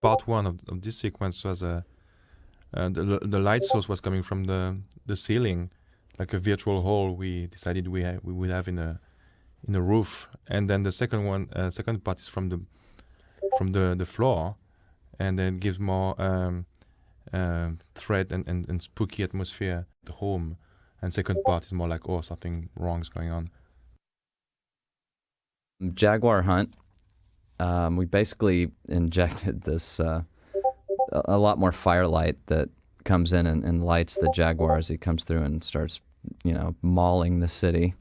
part one of this sequence was the light source was coming from the ceiling, like a virtual hole we decided we would have in a roof, and then the second part is from the floor, and then gives more threat and spooky atmosphere at home, and second part is more like, oh, something wrong is going on. Jaguar Hunt, we basically injected this a lot more firelight that comes in and lights the Jaguar as he comes through and starts, mauling the city.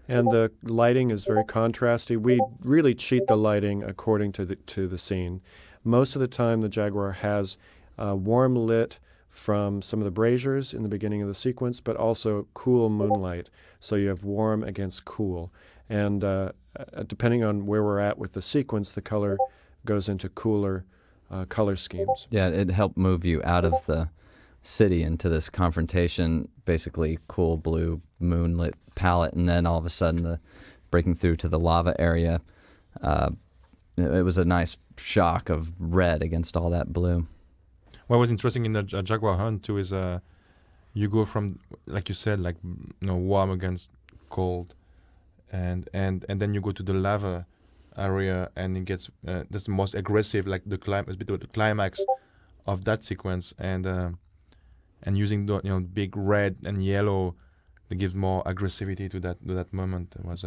And the lighting is very contrasty. We really cheat the lighting according to the scene. Most of the time, the Jaguar has warm lit from some of the braziers in the beginning of the sequence, but also cool moonlight. So you have warm against cool. And depending on where we're at with the sequence, the color goes into cooler color schemes. Yeah, it helped move you out of the city into this confrontation, basically cool blue moonlit palette, and then all of a sudden the breaking through to the lava area. It was a nice shock of red against all that blue. What was interesting in the Jaguar Hunt too is you go from, like you said, like warm against cold, and then you go to the lava area, and it gets that's the most aggressive, like the climax of that sequence, and using the big red and yellow that gives more aggressivity to that moment. There was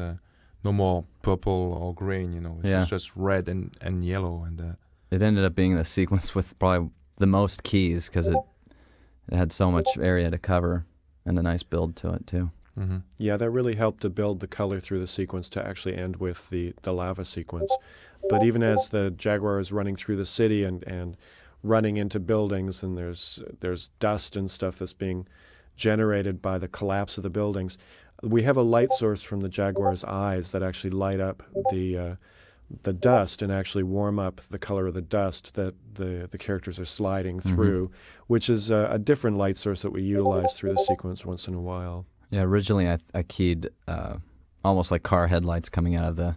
no more purple or green, it was just red and yellow, and it ended up being the sequence with probably the most keys because it had so much area to cover and a nice build to it too. Mm-hmm. Yeah, that really helped to build the color through the sequence to actually end with the lava sequence. But even as the Jaguar is running through the city and running into buildings, and there's dust and stuff that's being generated by the collapse of the buildings, we have a light source from the Jaguar's eyes that actually light up the dust and actually warm up the color of the dust that the characters are sliding through, which is a different light source that we utilize through the sequence once in a while. Yeah, originally I keyed almost like car headlights coming out of the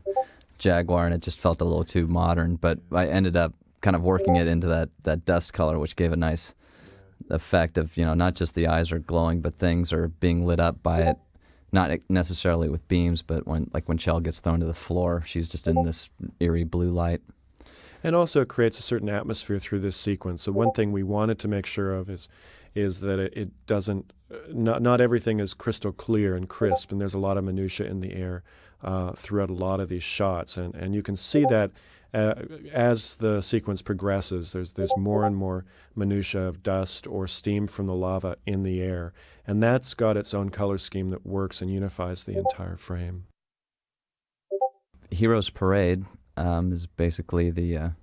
Jaguar, and it just felt a little too modern, but I ended up kind of working it into that dust color, which gave a nice effect of, not just the eyes are glowing, but things are being lit up by it, not necessarily with beams, but when Shell gets thrown to the floor, she's just in this eerie blue light. And also it creates a certain atmosphere through this sequence. So one thing we wanted to make sure of is that it doesn't, not everything is crystal clear and crisp, and there's a lot of minutia in the air throughout a lot of these shots. And you can see that as the sequence progresses, there's more and more minutia of dust or steam from the lava in the air. And that's got its own color scheme that works and unifies the entire frame. Heroes Parade is basically the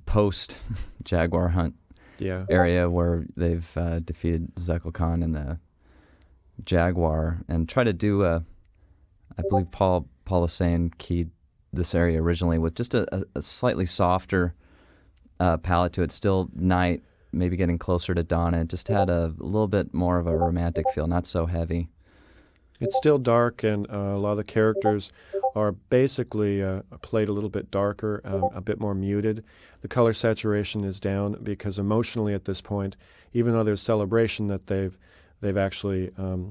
post-Jaguar Hunt area where they've defeated Tzekel Kan and the Jaguar, and try to do I believe Paul Hossein keyed this area originally with just a slightly softer palette to it. Still night, maybe getting closer to dawn. It just had a little bit more of a romantic feel, not so heavy. It's still dark, and a lot of the characters are basically played a little bit darker, a bit more muted. The color saturation is down because emotionally at this point, even though there's celebration that they've actually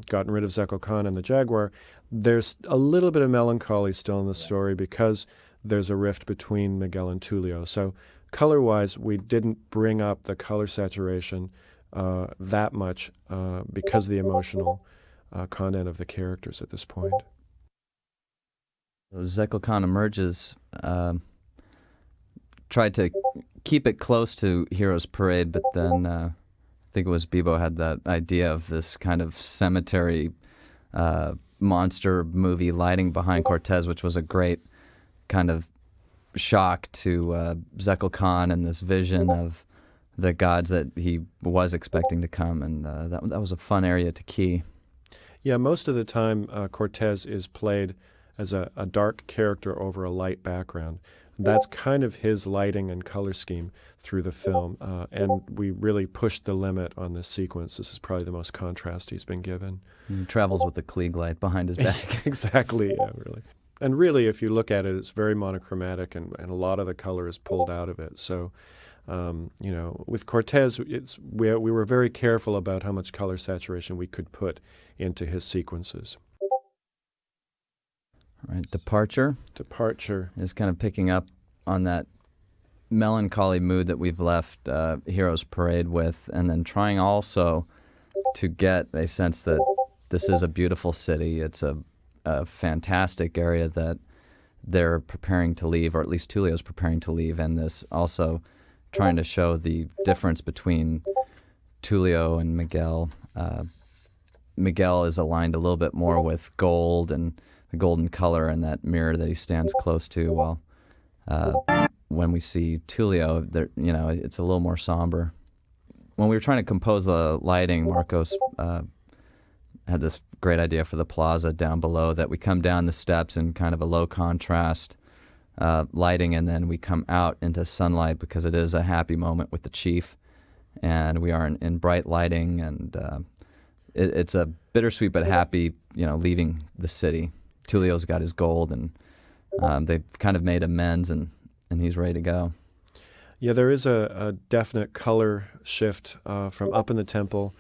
gotten rid of Tzekel Kan and the Jaguar, there's a little bit of melancholy still in the story because there's a rift between Miguel and Tulio. So color-wise, we didn't bring up the color saturation that much because of the emotional content of the characters at this point. Tzekel Kan Emerges tried to keep it close to Heroes Parade, but then I think it was Bibo had that idea of this kind of cemetery monster movie lighting behind Cortez, which was a great kind of shock to Tzekel Kan and this vision of the gods that he was expecting to come, and that was a fun area to key. Yeah, most of the time Cortez is played as a dark character over a light background. That's kind of his lighting and color scheme through the film, and we really pushed the limit on this sequence. This is probably the most contrast he's been given. He travels with the Klieg light behind his back. Exactly, yeah, really. And really, if you look at it, it's very monochromatic, and a lot of the color is pulled out of it. So, with Cortez, we were very careful about how much color saturation we could put into his sequences. All right, Departure is kind of picking up on that melancholy mood that we've left Heroes Parade with, and then trying also to get a sense that this is a beautiful city. It's a fantastic area that they're preparing to leave, or at least Tulio's preparing to leave, and this also trying to show the difference between Tulio and Miguel. Miguel is aligned a little bit more with gold and the golden color and that mirror that he stands close to, while when we see Tulio, it's a little more somber. When we were trying to compose the lighting, Marcos had this great idea for the plaza down below, that we come down the steps in kind of a low contrast lighting, and then we come out into sunlight because it is a happy moment with the chief, and we are in bright lighting, and it's a bittersweet but happy, leaving the city. Tulio's got his gold, and they've kind of made amends, and he's ready to go. Yeah, there is a definite color shift from up in the temple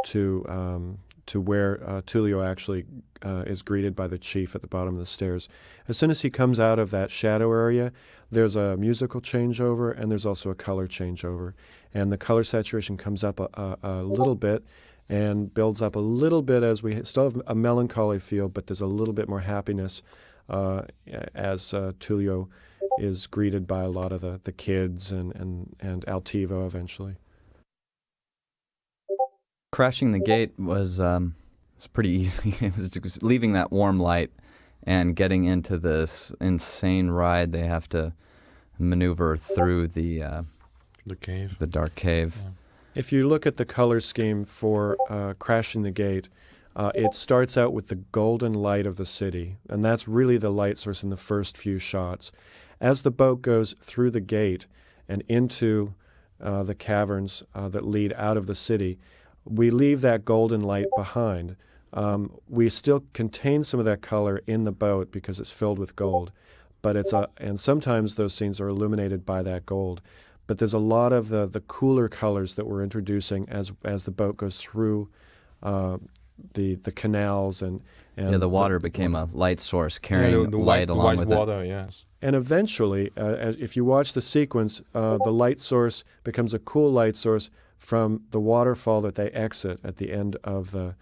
to where Tulio actually is greeted by the chief at the bottom of the stairs. As soon as he comes out of that shadow area, there's a musical changeover, and there's also a color changeover. And the color saturation comes up a little bit and builds up a little bit as we still have a melancholy feel, but there's a little bit more happiness as Tulio is greeted by a lot of the kids and Altivo eventually. Crashing the Gate was pretty easy. It was just leaving that warm light and getting into this insane ride. They have to maneuver through the cave, the dark cave. Yeah. If you look at the color scheme for Crashing the Gate, it starts out with the golden light of the city, and that's really the light source in the first few shots. As the boat goes through the gate and into the caverns that lead out of the city, we leave that golden light behind. We still contain some of that color in the boat because it's filled with gold, but and sometimes those scenes are illuminated by that gold. But there's a lot of the cooler colors that we're introducing as the boat goes through the canals and the water became a light source, carrying the light along with water, it. Yes. And eventually, if you watch the sequence, the light source becomes a cool light source from the waterfall that they exit at the end of the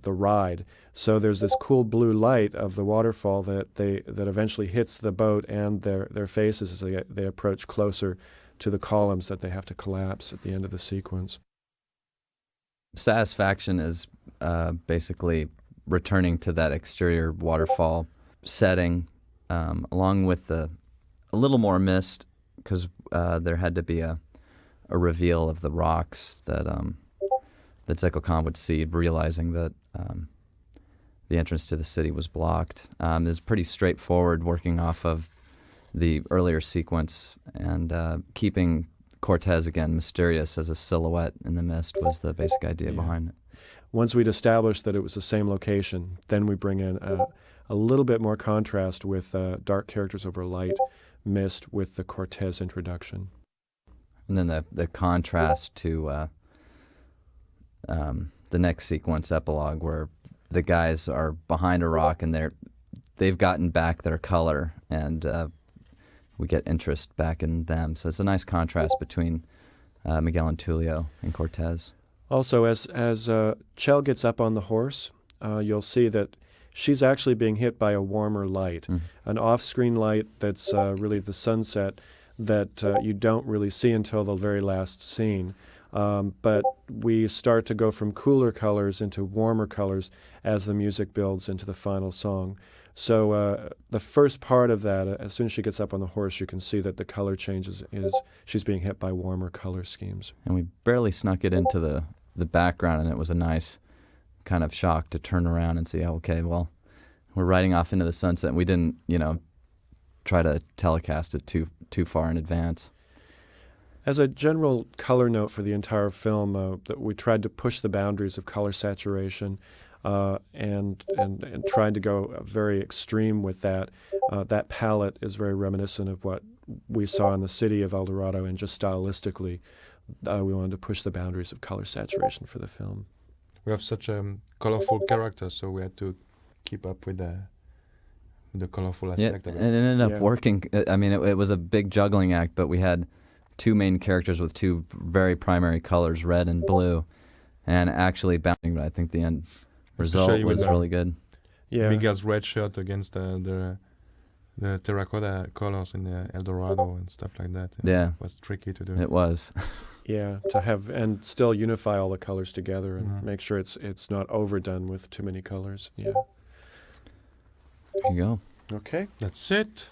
ride. So there's this cool blue light of the waterfall that eventually hits the boat and their faces as they approach closer to the columns that they have to collapse at the end of the sequence. Satisfaction is basically returning to that exterior waterfall setting, along with a little more mist, because there had to be a reveal of the rocks that Tzekel Kan would see, realizing that the entrance to the city was blocked. It's pretty straightforward, working off of the earlier sequence, and keeping Cortez, again, mysterious as a silhouette in the mist was the basic idea behind it. Once we'd established that it was the same location, then we bring in a little bit more contrast with dark characters over light mist with the Cortez introduction. And then the contrast to the next sequence, Epilogue, where the guys are behind a rock and they've gotten back their color, and we get interest back in them. So it's a nice contrast between Miguel and Tulio and Cortez. Also, as Chell gets up on the horse, you'll see that she's actually being hit by a warmer light, an off-screen light that's really the sunset that you don't really see until the very last scene. But we start to go from cooler colors into warmer colors as the music builds into the final song. So the first part of that, as soon as she gets up on the horse, you can see that the color changes is she's being hit by warmer color schemes. And we barely snuck it into the background, and it was a nice kind of shock to turn around and see, okay, well, we're riding off into the sunset, and we didn't, try to telecast it too far in advance. As a general color note for the entire film, that we tried to push the boundaries of color saturation. and trying to go very extreme with that. That palette is very reminiscent of what we saw in the city of El Dorado, and just stylistically, we wanted to push the boundaries of color saturation for the film. We have such colorful characters, so we had to keep up with the colorful aspect of it. And it ended up working. I mean, it was a big juggling act, but we had two main characters with two very primary colors, red and blue, and actually bouncing. But I think the end result Especially with was really good. Yeah. Miguel's red shirt against the terracotta colors in the El Dorado and stuff like that. Yeah. It was tricky to do. It was. Yeah, to have and still unify all the colors together and Mhm. make sure it's not overdone with too many colors. Yeah. There you go. Okay. That's it.